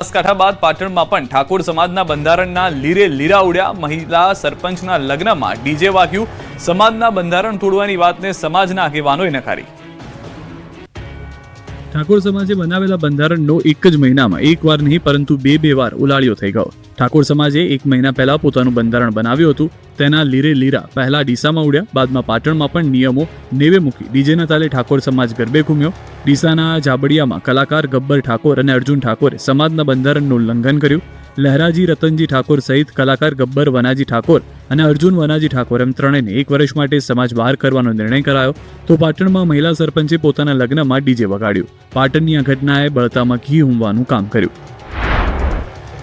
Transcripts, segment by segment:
બનાસકાંઠા બાદ પાટણમાં પણ ઠાકોર સમાજના બંધારણના લીરે લીરા ઉડ્યા. મહિલા સરપંચના લગ્નમાં ડીજે વાગ્યું. સમાજના બંધારણ તોડવાની વાતને સમાજના આગેવાનોએ નકારી. ઠાકોર સમાજે બનાવેલા બંધારણનો એક જ મહિનામાં એક વાર નહીં પરંતુ બે વાર ઉલાળ્યો થઈ ગયો. ઠાકોર સમાજે એક મહિના પહેલા પોતાનું બંધારણ બનાવ્યું હતું. તેના લીરે લીરા પહેલા ડીસામાં ઉડ્યા, બાદમાં પાટણમાં પણ નિયમો નેવે મૂકી ડીજેના તાલે ઠાકોર સમાજ ગરબે ઘૂમ્યો. ડીસાના જાબડિયામાં કલાકાર ગબ્બર ઠાકોર અને અર્જુન ઠાકોરે સમાજના બંધારણનું ઉલ્લંઘન કર્યું. લહેરાજી રતનજી ઠાકોર સહિત કલાકાર ગબ્બર વનાજી ઠાકોર અને અર્જુન વનાજી ઠાકોર એમ ત્રણેયને એક વર્ષ માટે સમાજ બહાર કરવાનો નિર્ણય કરાયો. તો પાટણમાં મહિલા સરપંચે પોતાના લગ્નમાં ડીજે વગાડ્યું. પાટણની આ ઘટનાએ બળતામાં ઘી ઉમવાનું કામ કર્યું.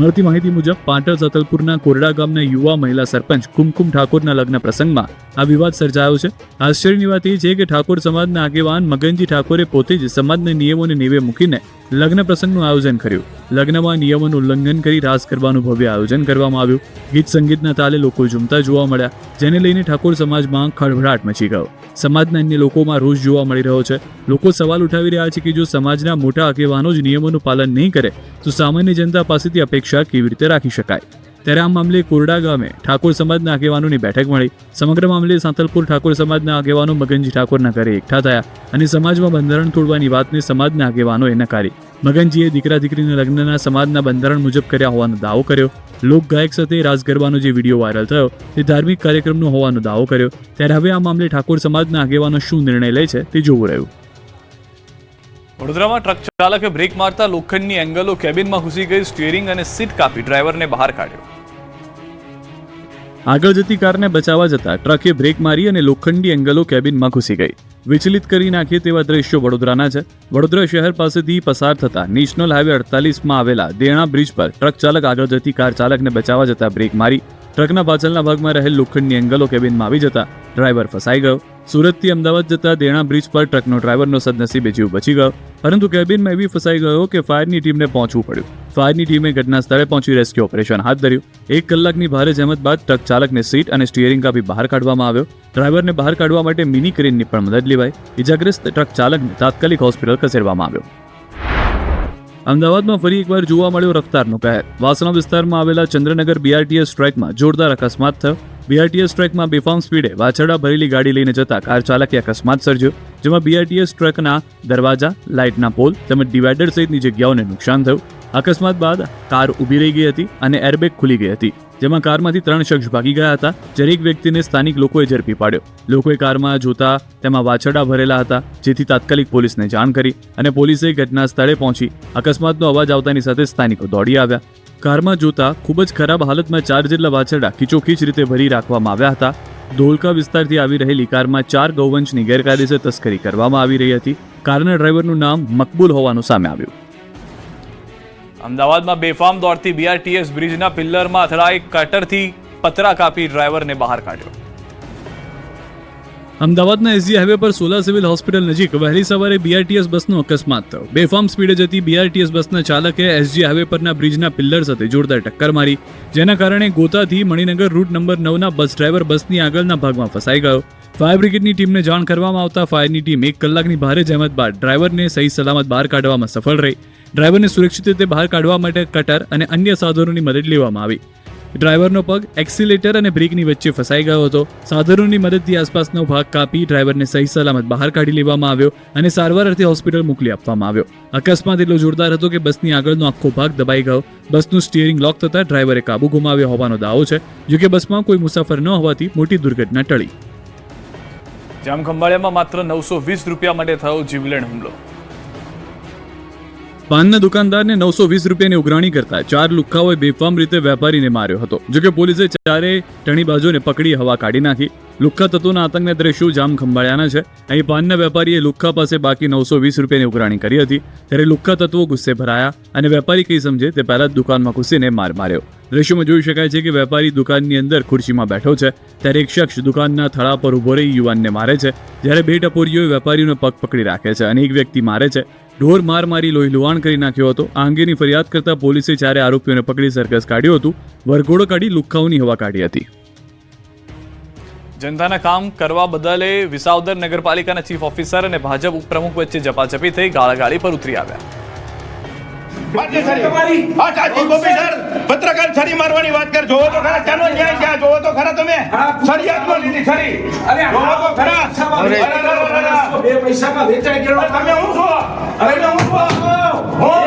મળતી માહિતી મુજબ પાટણ સતલપુરના કોરડા ગામના યુવા મહિલા સરપંચ કુમકુમ ઠાકોરના લગ્ન પ્રસંગમાં આ વિવાદ સર્જાયો છે. આશ્ચર્યની વાત એ છે કે ઠાકોર સમાજના આગેવાન મગનજી ઠાકોરે પોતે જ સમાજના નિયમોને નેવે મૂકીને લગ્ન પ્રસંગનું આયોજન કર્યું. લગ્નમાં નિયમોનું ઉલ્લંઘન કરી રાસ કરવાનું ભવ્ય આયોજન કરવામાં આવ્યું. ગીત સંગીતના તાલે લોકો ઝૂમતા જોવા મળ્યા, જેને લઈને ઠાકોર સમાજમાં ખળભળાટ મચી ગયો. સમાજના અન્ય લોકોમાં રોષ જોવા મળી રહ્યો છે. લોકો સવાલ ઉઠાવી રહ્યા છે કે જો સમાજના મોટા આગેવાનો જ નિયમોનું પાલન નહીં કરે તો સામાન્ય જનતા પાસેથી અપેક્ષા કેવી રીતે રાખી શકાય. ત્યારે આ મામલે કોરડા ગામે ઠાકોર સમાજના આગેવાનોની બેઠક મળી. સમગ્ર મામલે સાંતલપુર ઠાકોર સમાજના આગેવાનો મગનજી ઠાકોરના ઘરે એકઠા થયા અને સમાજમાં બંધારણ તોડવાની વાતને સમાજના આગેવાનોએ નકારી. મગનજીએ દીકરા દીકરીના લગ્નના સમાજના બંધારણ મુજબ કર્યા હોવાનો દાવો કર્યો. લોકગાયક સાથે રાસ ગરબાનો જે વિડીયો વાયરલ થયો તે ધાર્મિક કાર્યક્રમનો હોવાનો દાવો કર્યો. ત્યારે હવે આ મામલે ઠાકોર સમાજના આગેવાનો શું નિર્ણય લે છે તે જોવું રહ્યું. વડોદરામાં ટ્રક ચાલકે બ્રેક મારતા લોખંડની એંગલો કેબિનમાં ઘૂસી ગઈ. સ્ટીયરિંગ અને સીટ કાપી ડ્રાઈવરને બહાર કાઢ્યો. આગળ જતી કારને બચાવવા જતા ટ્રકે બ્રેક મારી અને લોખંડી એંગલો કેબિનમાં ઘૂસી ગઈ. વિચલિત કરી નાખે તેવા દ્રશ્યો વડોદરાના છે. વડોદરા શહેર પાસેથી પસાર થતા નેશનલ હાઈવે 48માં આવેલા દેણા બ્રિજ પર ટ્રક ચાલક આગળ જતી કાર ચાલકને બચાવવા જતા બ્રેક મારી. ટ્રકના પાછળના ભાગમાં રહેલ લોખંડની એંગલો કેબિનમાં આવી જતા ડ્રાઈવર ફસાઈ ગયો. સુરતથી અમદાવાદ જતા દેણા બ્રિજ પર ટ્રકનો ડ્રાઈવરનો સદનસીબે જીવ બચી ગયો, પરંતુ કેબિનમાં એવી ફસાઈ ગયો કે ફાયરની ટીમને પહોંચવું પડ્યું. ફાયરની ટીમે ઘટના સ્થળે પહોંચી રેસ્ક્યુ ઓપરેશન હાથ ધર્યું. 1 કલાકની ભારે જહેમત બાદ ટ્રક ચાલકને સીટ અને સ્ટીયરિંગ કાપી બહાર કાઢવામાં આવ્યો. ડ્રાઈવરને બહાર કાઢવા માટે મિની ક્રેનની પણ મદદ લેવાઈ. ઇજાગ્રસ્ત ટ્રક ચાલકને તાત્કાલિક હોસ્પિટલ ખસેડવામાં આવ્યો. અમદાવાદમાં ફરી એકવાર જોવા મળ્યો રફતારનો કહેર. વાસણા વિસ્તારમાં આવેલા ચંદ્રનગર બીઆરટીએસ ટ્રેકમાં જોરદાર અકસ્માત થયો. બીઆરટીએસ ટ્રેકમાં બેફામ સ્પીડે વાછરડા ભરેલી ગાડી લઈને જતા કાર ચાલકે અકસ્માત સર્જ્યો, જેમાં બીઆરટીએસ ટ્રેકના દરવાજા, લાઇટના પોલ તેમજ ડિવાઈડર સહિતની જગ્યાઓને નુકસાન થયું. અકસ્માત બાદ કાર ઊભી રહી ગઈ હતી અને એરબેગ ખુલી ગઈ હતી, જેમાં કારમાંથી 3 શખ્સ ભાગી ગયા હતા. જ્યારે એક વ્યક્તિને સ્થાનિક લોકોએ ઝડપી પાડ્યો. લોકોએ કારમાં જોતા તેમાં વાછરડા ભરેલા હતા, જેથી તાત્કાલિક પોલીસને જાણ કરી અને પોલીસે ઘટના સ્થળે પહોંચી અકસ્માતનો અવાજ આવતાની સાથે સ્થાનિકો દોડી આવ્યા. કારમાં જોતા ખૂબ જ ખરાબ હાલતમાં 4 જેટલા વાછરડા ખીચોખીચ રીતે ભરી રાખવામાં આવ્યા હતા. ધોળકા વિસ્તારથી આવી રહેલી કારમાં 4 ગૌવંશની ગેરકાયદેસર તસ્કરી કરવામાં આવી રહી હતી. કારના ડ્રાઈવરનું નામ મકબૂલ હોવાનું સામે આવ્યું. અમદાવાદમાં બેફામ દોડતી બીઆરટીએસ બ્રિજના પિલ્લરમાં અથડાઈ. કટરથી પતરા કાપી ડ્રાઈવરને બહાર કાઢ્યો. અમદાવાદના એસજી હાઈવે પર સોલા સિવિલ હોસ્પિટલ નજીક વહેલી સવારે બીઆરટીએસ બસનો અકસ્માત થયો. બેફામ સ્પીડે જતી બીઆરટીએસ બસના ચાલકે એસજી હાઈવે પરના બ્રિજના પિલ્લર સાથે જોરદાર ટક્કર મારી, જેના કારણે ગોતાથી મણિનગર રૂટ નંબર 9ના બસ ડ્રાઈવર બસની આગળના ભાગમાં ફસાઈ ગયો. ફાયર બ્રિગેડની ટીમને જાણ કરવામાં આવતા ફાયરની ટીમ 1 કલાકની ભારે જહેમત બાદ ડ્રાઈવરને સહી સલામત બહાર કાઢવામાં સફળ રહી. ડ્રાઈવરને સુરક્ષિત રીતે બહાર કાઢવા માટે કટર અને અન્ય સાધનોની મદદ લેવામાં આવી. ડ્રાઈવરનો પગ એક્સિલેટર અને બ્રેકની વચ્ચે ફસાઈ ગયો હતો. સાધનોની મદદથી આસપાસનો ભાગ કાપી ડ્રાઈવરને સહી સલામત બહાર કાઢી લેવામાં આવ્યો અને સારવાર અર્થે હોસ્પિટલ મોકલી આપવામાં આવ્યો. અકસ્માત એટલો જોરદાર હતો કે બસની આગળનો આખો ભાગ દબાઈ ગયો. બસનું સ્ટીયરિંગ લોક થતાં ડ્રાઈવરે કાબુ ગુમાવ્યો હોવાનો દાવો છે. જોકે બસમાં કોઈ મુસાફર ન હોવાથી મોટી દુર્ઘટના ટળી. જામખંભાળિયામાં માત્ર 920 રૂપિયા માટે થયો જીવલેણ હુમલો. પાનના દુકાનદારને 920 રૂપિયાની ઉઘરાણી કરતા 4 લુખ્ખાઓએ બેફામ રીતે વેપારીને માર્યો હતો. જોકે પોલીસે ચારે ટણી બાજુને પકડી હવા કાઢી નાખી. લુખ્ખા તત્વોના આતંકના દ્રશ્યો જામખંભાળિયાના છે. અહીં પાનના વેપારીએ લુખ્ખા પાસે બાકી 920 રૂપિયાની ઉઘરાણી કરી હતી. ત્યારે લુખ્ખા તત્વો ગુસ્સે ભરાયા અને વેપારી કંઈ સમજે તે પહેલા જ દુકાનમાં ઘૂસીને માર માર્યો. દ્રશ્યોમાં જોઈ શકાય છે કે વેપારી દુકાનની અંદર ખુરશીમાં બેઠો છે, ત્યારે એક શખ્સ દુકાનના થડા પર ઉભો રહી યુવાનને મારે છે. જ્યારે 2 ટપોરીઓએ વેપારીનો પગ પકડી રાખે છે અને એક વ્યક્તિ મારે છે. ઢોર માર મારી લોહી લુહાણ કરી નાખ્યો હતો. આ અંગેની ફરિયાદ કરતા પોલીસે 4 આરોપીઓને પકડી સરઘસ કાઢ્યું હતું. વરઘોડો કાઢી લુખ્ખાઓની હવા કાઢી હતી. જનતાના કામ કરવા બદલે વિસાવદર નગરપાલિકાના ચીફ ઓફિસર અને ભાજપ ઉપપ્રમુખ વચ્ચે ઝપાઝપી થઈ. ગાળાગાળી પર ઉતરી આવ્યા. ભારતીય છરી. હા સાચી ગોપી સર પત્રકાર છરી મારવાની વાત કર. જોવો તો ખરા ચાનો ન્યાય છે. જોવો તો ખરા તમે છરી હાથમાં લીધી છરી. જોવો તો ખરા. બે પૈસામાં વેચાઈ ગયો તમે હું છો? તમે હું છો?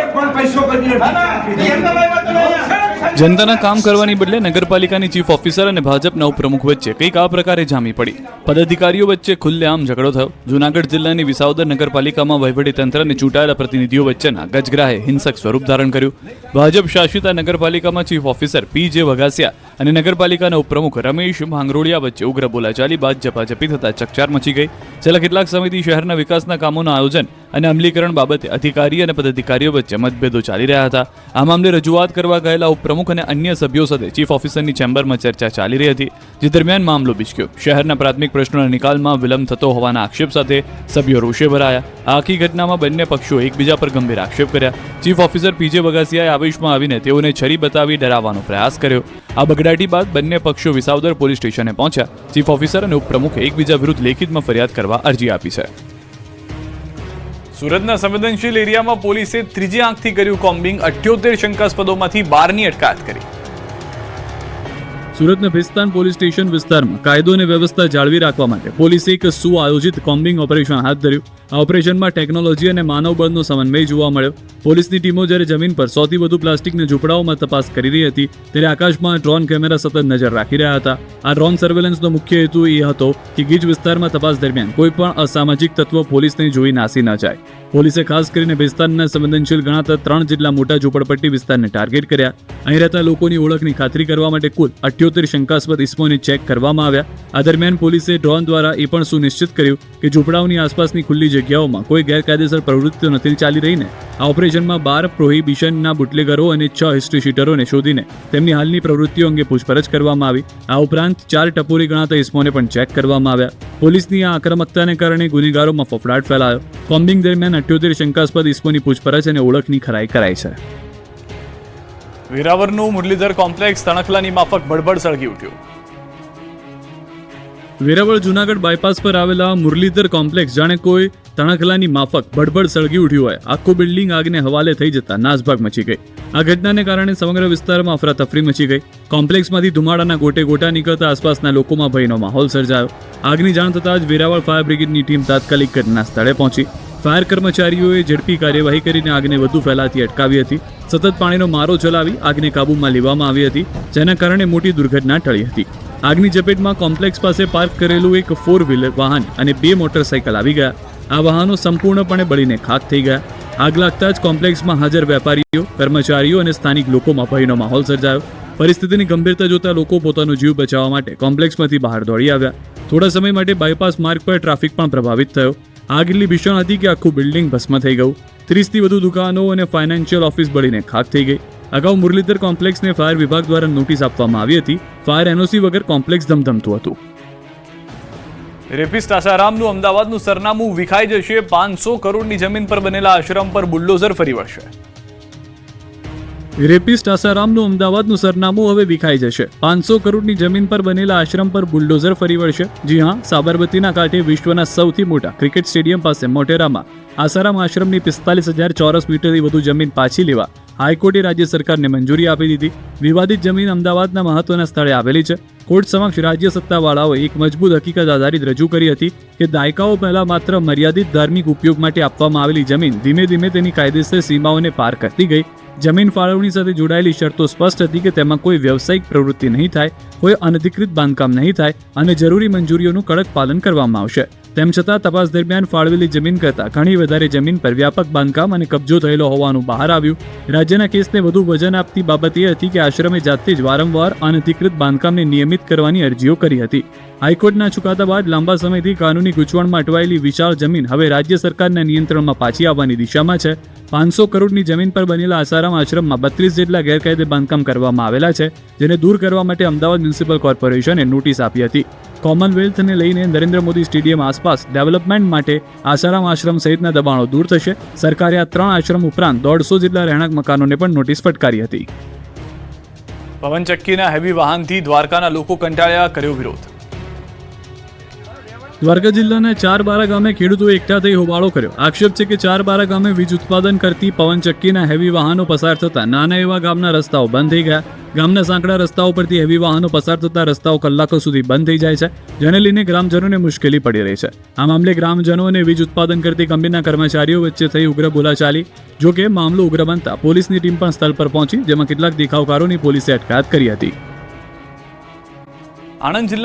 એક પણ પૈસો કરી ના ના એમના લાવ્યા તમે અહીંયા. જનતાના કામ કરવાની બદલે નગરપાલિકાની ચીફ ઓફિસર અને ભાજપના ઉપપ્રમુખ વચ્ચે કંઈક આ પ્રકારે જામી પડી. પદાધિકારીઓ વચ્ચે ખુલ્લેઆમ ઝઘડો થયો. જૂનાગઢ જિલ્લાની વિસાવદર નગરપાલિકામાં વહીવટીતંત્ર અને ચૂંટાયેલા પ્રતિનિધિઓ વચ્ચેના ગજગ્રાહે હિંસક સ્વરૂપ ધારણ કર્યું. ભાજપ શાસિત આ નગરપાલિકામાં ચીફ ઓફિસર પી.જે. વઘાસિયા અને નગરપાલિકાના ઉપપ્રમુખ રમેશ ભાંગરોળિયા વચ્ચે ઉગ્ર બોલાચાલી બાદ ઝપાઝપી થતા ચકચાર મચી ગઈ. છેલ્લા કેટલાક સમયથી શહેરના વિકાસના કામોના આયોજન અને અમલીકરણ બાબતે અધિકારી અને પદાધિકારીઓ વચ્ચે મતભેદો ચાલી રહ્યા હતા. આ મામલે રજૂઆત કરવા ગયેલા ઉપપ્રમુખ અને અન્ય સભ્યો સાથે ચીફ ઓફિસરની ચેમ્બરમાં ચર્ચા ચાલી રહી હતી, જે દરમિયાન મામલો બિચક્યો. શહેરના પ્રાથમિક પ્રશ્નોના નિકાલમાં વિલંબ થતો હોવાના આક્ષેપ સાથે સભ્યો રોષે ભરાયા. આ આખી ઘટનામાં બંને પક્ષો એકબીજા પર ગંભીર આક્ષેપ કર્યા. Chief officer પી.જે. વઘાસિયાએ આવેશમાં આવીને તેઓને છરી બતાવી ડરાવવાનો પ્રયાસ કર્યો. આ બગડાટી બાદ બંને પક્ષો વિસાવદર પોલીસ સ્ટેશને પહોંચ્યા. ચીફ ઓફિસર અને ઉપપ્રમુખે એકબીજા વિરુદ્ધ લેખિતમાં ફરિયાદ કરવા અરજી આપી છે. સુરતના સંવેદનશીલ એરિયામાં પોલીસે ત્રીજી આંખથી કર્યું કોમ્બિંગ. 78 શંકાસ્પદોમાંથી 12ની અટકાયત કરી. સુરતના ભિસ્તાન પોલીસ સ્ટેશન વિસ્તારમાં કાયદો અને વ્યવસ્થા જાળવી રાખવા માટે પોલીસે એક સુઆયોજિત કોમ્બિંગ ઓપરેશન હાથ ધર્યું. આ ઓપરેશનમાં ટેકનોલોજી અને માનવબળનો સમન્વય જોવા મળ્યો. પોલીસની ટીમો જ્યારે જમીન પર 100થી વધુ પ્લાસ્ટિકના ઝૂંપડાઓમાં તપાસ કરી રહી હતી, ત્યારે આકાશમાં ડ્રોન કેમેરા સતત નજર રાખી રહ્યા હતા. આ ડ્રોન સર્વેલન્સનો મુખ્ય હેતુ એ હતો કે ગીચ વિસ્તારમાં તપાસ દરમિયાન કોઈ પણ અસામાજિક તત્વ પોલીસને જોઈ નાસી ન જાય. પોલીસે ખાસ કરીને ભિસ્તાનના સંવેદનશીલ ગણાતા 3 જેટલા મોટા ઝૂંપડપટ્ટી વિસ્તારને ટાર્ગેટ કર્યા. અહીં રહેતા લોકોની ઓળખની ખાતરી કરવા માટે કુલ 78 શંકાસ્પદ ઇસમોને ચેક કરવામાં આવ્યા. આ દરમિયાન પોલીસે ડ્રોન દ્વારા એ પણ સુનિશ્ચિત કર્યું કે ઝૂંપડાઓની આસપાસની ખુલ્લી જગ્યાઓમાં કોઈ ગેરકાયદેસર પ્રવૃત્તિઓ નથી ચાલી રહીને. આ ઓપરેશનમાં 12 પ્રોહિબિશનના બુટલેગરો અને 6 હિસ્ટ્રી શીટરોને શોધીને તેમની હાલની પ્રવૃત્તિઓ અંગે પૂછપરછ કરવામાં આવી. આ ઉપરાંત 4 ટપોરી ગણાતા ઇસમોને પણ ચેક કરવામાં આવ્યા. પોલીસની આ આક્રમકતાને કારણે ગુનેગારોમાં ફફડાટ ફેલાયો. કોમ્બિંગ દરમિયાન 78 શંકાસ્પદ ઇસમોની પૂછપરછ અને ઓળખની ખરાઈ કરાઈ છે. વેરાવળનું મુરલીધર કોમ્પ્લેક્સ તણખલાની માફક બળબડ સળગી ઉઠ્યું. વેરાવળ જૂનાગઢ બાયપાસ પર આવેલા મુરલીધર કોમ્પ્લેક્સ જાણે કોઈ તણખલાની માફક બળબડ સળગી ઉઠ્યું હોય. આખું બિલ્ડિંગ આગને હવાલે થઈ જતા નાસભાગ મચી ગઈ. આ ઘટનાને કારણે સમગ્ર વિસ્તારમાં અફરાતફરી મચી ગઈ. કોમ્પ્લેક્સમાંથી ધુમાડાના ગોટે ગોટા નીકળતા આસપાસના લોકોમાં ભયનો માહોલ સર્જાયો. આગની જાણ થતાં જ વેરાવળ ફાયર બ્રિગેડની ટીમ તાત્કાલિક ઘટના સ્થળે પહોંચી. ફાયર કર્મચારીઓએ ઝડપી કાર્યવાહી કરીને આગને વધુ ફેલાતી અટકાવી હતી. સતત પાણીનો મારો ચલાવી આગને કાબૂમાં લેવામાં આવી હતી, જેના કારણે મોટી દુર્ઘટના ટળી હતી. આગની ઝપેટમાં કોમ્પ્લેક્સ પાસે પાર્ક કરેલું એક 4 વ્હીલર વાહન અને 2 મોટરસાયકલ આવી ગયા. આ વાહનો સંપૂર્ણપણે બળીને ખાખ થઈ ગયા. આગ લાગતા જ કોમ્પ્લેક્સમાં હાજર વેપારીઓ, કર્મચારીઓ અને સ્થાનિક લોકોમાં ભયનો માહોલ સર્જાયો. પરિસ્થિતિની ગંભીરતા જોતા લોકો પોતાનો જીવ બચાવવા માટે કોમ્પ્લેક્સમાંથી બહાર દોડી આવ્યા. થોડા સમય માટે બાયપાસ માર્ગ પર ટ્રાફિક પણ પ્રભાવિત થયો. આગ એટલી ભીષણ હતી કે આખું બિલ્ડિંગ ભસ્મ થઈ ગયું. 30થી વધુ દુકાનો અને ફાઇનાન્શિયલ ઓફિસ બળીને ખાખ થઈ ગઈ. અગાઉ મુરલીધર કોમ્પ્લેક્સને ફાયર વિભાગ દ્વારા નોટિસ આપવામાં આવી હતી. ફાયર એનઓસી વગર કોમ્પ્લેક્સ ધમધમતું હતું. રેપિસ્ટ આસારામનું અમદાવાદનું સરનામું વિખાઈ જશે. 500 કરોડની જમીન પર બનેલા આશ્રમ પર બુલડોઝર ફરી વળશે. રેપિસ્ટ આસારામનું અમદાવાદનું સરનામું હવે વિખાઈ જશે. 500 કરોડની જમીન પર બનેલા આશ્રમ પર બુલડોઝર ફરી વળશે. જી હા, સાબરમતીના કાંઠે વિશ્વના સૌથી મોટા ક્રિકેટ સ્ટેડિયમ પાસે મોટેરામાં આસારામ આશ્રમની 45,000 ચોરસ મીટરથી વધુ જમીન પાછી લેવા હાઈકોર્ટે રાજ્ય સરકારને મંજૂરી આપી દીધી. વિવાદિત જમીન અમદાવાદના મહત્વના સ્થળે આવેલી છે. કોર્ટ સમક્ષ રાજ્ય સત્તાવાળાઓએ એક મજબૂત હકીકત આધારિત રજૂ કરી હતી કે દાયકાઓ પહેલા માત્ર મર્યાદિત ધાર્મિક ઉપયોગ માટે આપવામાં આવેલી જમીન ધીમે ધીમે તેની કાયદેસર સીમાઓને પાર કરતી ગઈ. જમીન ફાળવણી સાથે જોડાયેલી શરતો સ્પષ્ટ હતી કે તેમાં કોઈ વ્યવસાયિક પ્રવૃત્તિ નહીં થાય, કોઈ અનધિકૃત બાંધકામ નહીં થાય અને જરૂરી મંજૂરીઓનું કડક પાલન કરવામાં આવશે. તેમ છતાં તપાસ દરમિયાન ફાળવેલી જમીન કરતાં ઘણી વધારે જમીન પર વ્યાપક બાંધકામ અને કબજો થયેલો હોવાનું બહાર આવ્યું. રાજ્યના કેસને વધુ વજન આપતી બાબત એ હતી કે આશ્રમે જાતે જ વારંવાર અનધિકૃત બાંધકામને નિયમિત કરવાની અરજીઓ કરી હતી. હાઈકોર્ટના ચુકાદા બાદ લાંબા સમયથી કાનૂની ગૂંચવણમાં અટવાયેલી વિશાળ જમીન હવે રાજ્ય સરકારના નિયંત્રણમાં પાછી આવવાની દિશામાં છે. 500 કરોડની જમીન પર બનેલા આસારામ આશ્રમમાં 32 જેટલા ગેરકાયદે બાંધકામ કરવામાં આવેલા છે, જેને દૂર કરવા માટે અમદાવાદ મ્યુનિસિપલ કોર્પોરેશને નોટિસ આપી હતી. કોમનવેલ્થને લઈને નરેન્દ્ર મોદી સ્ટેડિયમ આસપાસ ડેવલપમેન્ટ માટે આસારામ આશ્રમ સહિતના દબાણો દૂર થશે. સરકારે આ 3 આશ્રમ ઉપરાંત 150 જેટલા રહેણાંક મકાનોને પણ નોટિસ ફટકારી હતી. પવનચક્કીના હેવી વાહનથી દ્વારકાના લોકો કંટાળ્યા, કર્યો વિરોધ. દ્વારકા જિલ્લાના ચારબારા ગામે ખેડૂતોએ એકઠા થઈ હોબાળો કર્યો. આક્ષેપ છે કે ચારબારા ગામે વીજ ઉત્પાદન કરતી પવનચક્કીના હેવી વાહનો પસાર થતા નાના એવા ગામના રસ્તાઓ બંધ થઈ ગયા. ગામના સાંકડા રસ્તાઓ પરથી હેવી વાહનો પસાર થતા રસ્તાઓ કલાકો સુધી બંધ થઈ જાય છે, જેને લઈને ગ્રામજનોને મુશ્કેલી પડી રહી છે. આ મામલે ગ્રામજનો અને વીજ ઉત્પાદન કરતી કંપનીના કર્મચારીઓ વચ્ચે થઈ ઉગ્ર બોલાચાલી. જો કે મામલો ઉગ્ર બનતા પોલીસની ટીમ પણ સ્થળ પર પહોંચી, જેમાં કેટલાક દેખાવકારોની પોલીસે અટકાયત કરી હતી. આણંદ જિલ્લા